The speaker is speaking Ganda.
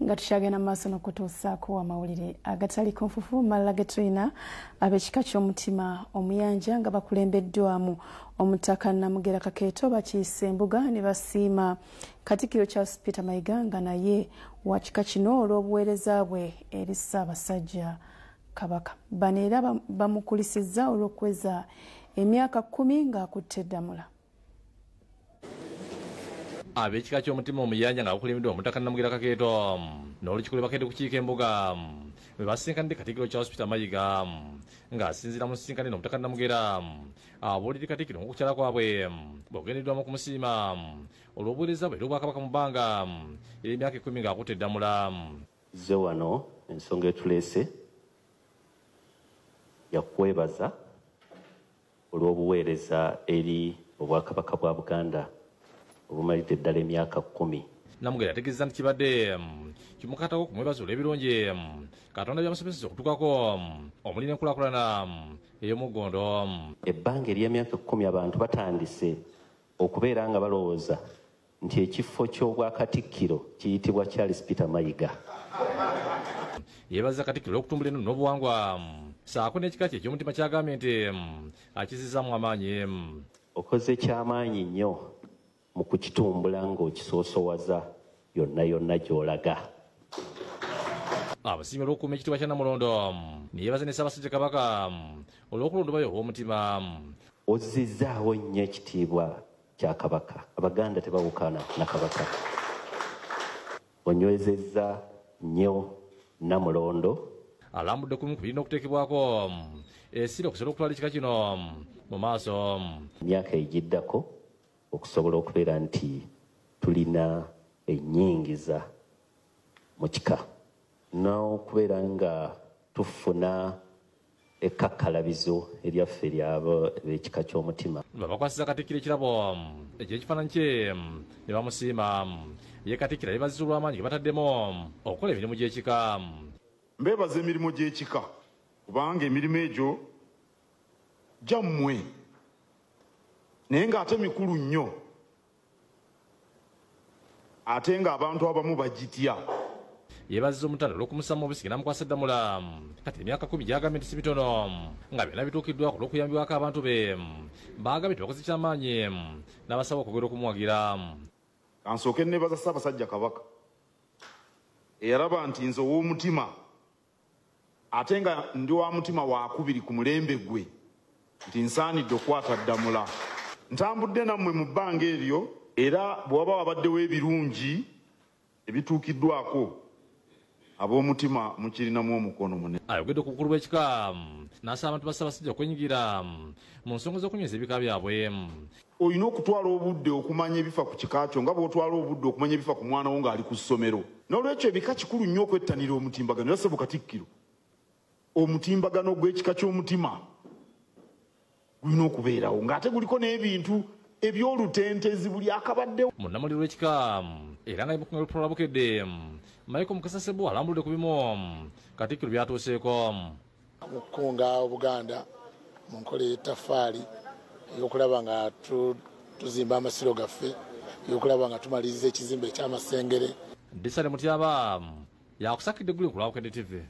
nga tukyagenda maaso n'okutuusaako amawulire agataliko nfufu malala ge tulina ab'ekika ky'omutima omuyanja nga bakulembeddwamu omutaka Namugera Kakeeto bakiise embuga ne basiima Katikkiro Charles Peter Mayiga nga naye wa kika kino olw'obuweereza bwe eri Ssaabasajja Kabaka. Bano era bamukulisizza olw'okuweza emyaka 10 ng'akutte Ddamula. Ab'ekika ky'omutima omuyanja nga bakulembeddwa omutaka Namugera Kakeeto n'olukiiko lwe bakedde kukiika embuga bwe basinkanidde Katikkiro Charles Peter Mayiga ng'asinziira mu nsisinkano omutaka Namugera abuulira Katikkiro ng'okukyala kwabwe bw'ogendeddwamu okumusiima olw'obuweereza bwe eri obwakabaka mu bbanga er'emyaka 10 ng'akutte Ddamula. Nze wano ensonga etuleese yakwebaza olw'obuweereza eri obwakabaka bwa Buganda obumalidde eddala emyaka 10. Namugera ategeezezza nti kibadde kimukatako okumwebaza olw'ebirungi Katonda byamusomesezza okutuukako omuli n'enkulaakulana ey'omuggondo. Ebbanga ery'emyaka 10 abantu batandise okubeera nga balowooza nti ekifo ky'obwakatikkiro kiyitibwa Charles Peter Mayiga. Yeebaza Katikkiro olw'okutumbula eno n'obuwangwa saako n'ekika kye eky'omutima kyagambye nti akizizaamu amaanyi. Okoze ky'amaanyi nnyo mu kukitumbula ng'okisoosowaza yonna yonna gy'olaga. Abasiimye olw'okukuuma ekitiibwa kya Namulondo ne yeebaza ne Ssaabasajja Kabaka olw'okulondobayo obw'omutima. Ozzizaawo nnyo ekitiibwa kya Kabaka. Abaganda tebawukana na Kabaka. Onywezezza nnyo Namulondo. Alambudde kumu ku birina okuteekebwako essira okusobola okutwala ekika kino mu maaso. Emyaka egiddako okusobola okubeera nti tulina ennyingiza mu kika n'okubeera nga tufuna ekkakkalabizo eryaffe ery'ekika ky'omutima. Babakwasiza Katikkiro ekirabo eky'ekifaananyi kye ne bamusiima. Ye Katikkiro yeebazizza olw'amaanyi ge bataddemu okukola emirimu gy'ekika. Mbeebaza emirimu gy'ekika kubanga emirimu egyo gyammwe naye ng'ate mikulu nnyo ate ng'abantu abamu bagitya. Yeebazizza omutanda olw'okumusaamu obusiki n'amukwasa Ddamula kati emyaka 10 gy'agambye nti si mitono nga byonna bituukiddwako olw'okuyambibwako abantu be baagambye tebakoze ky'amaanyi n'abasaba okwogera okumuwagira. Kansooke neebaza Ssaabasajja Kabaka eyalaba nti nze ow'omutima ate nga ndi wa mutima wakubiri ku mulembe gwe nti nsaanidde okukwata Ddamula. Ntambudde nammwe mu bbanga eryo era bwe waba wabaddewo ebirungi ebituukiddwako ab'omutima mukirinamu omukono munene. Ayogedde ku bukulu bw'ekika n'asaba abantu ba Ssaabasajja okwenyigira mu nsonga z'okunyweza ebika byabwe. Olina okutwala obudde okumanya ebifa ku kika kyo nga bw'otwala obudde okumanya ebifa ku mwana wo ng'ali ku ssomero. N'olwekyo ebika kikulu nnyo okwettanira omutimbagano. Era ssebo Katikkiro, omutimbagano gw'ekika ky'omutima gulina okubeerawo ng'ate guliko n'ebintu eby'olutentezi buli akabaddewo. Munnamuliro w'ekika era nga mukunga lupula bukedde Michael Mukasasebo alambuludde ku bimu Katikkiro byatuuseeko. Okukunga Obuganda mu nkola y'ettaffaali ey'okulaba nga tuzimba amasiro gaffe, ey'okulaba nga tumaliriza ekizimbe eky'amasengere. Disale Mutyaba yakusakidde Gulu ku Lwabukedde TV.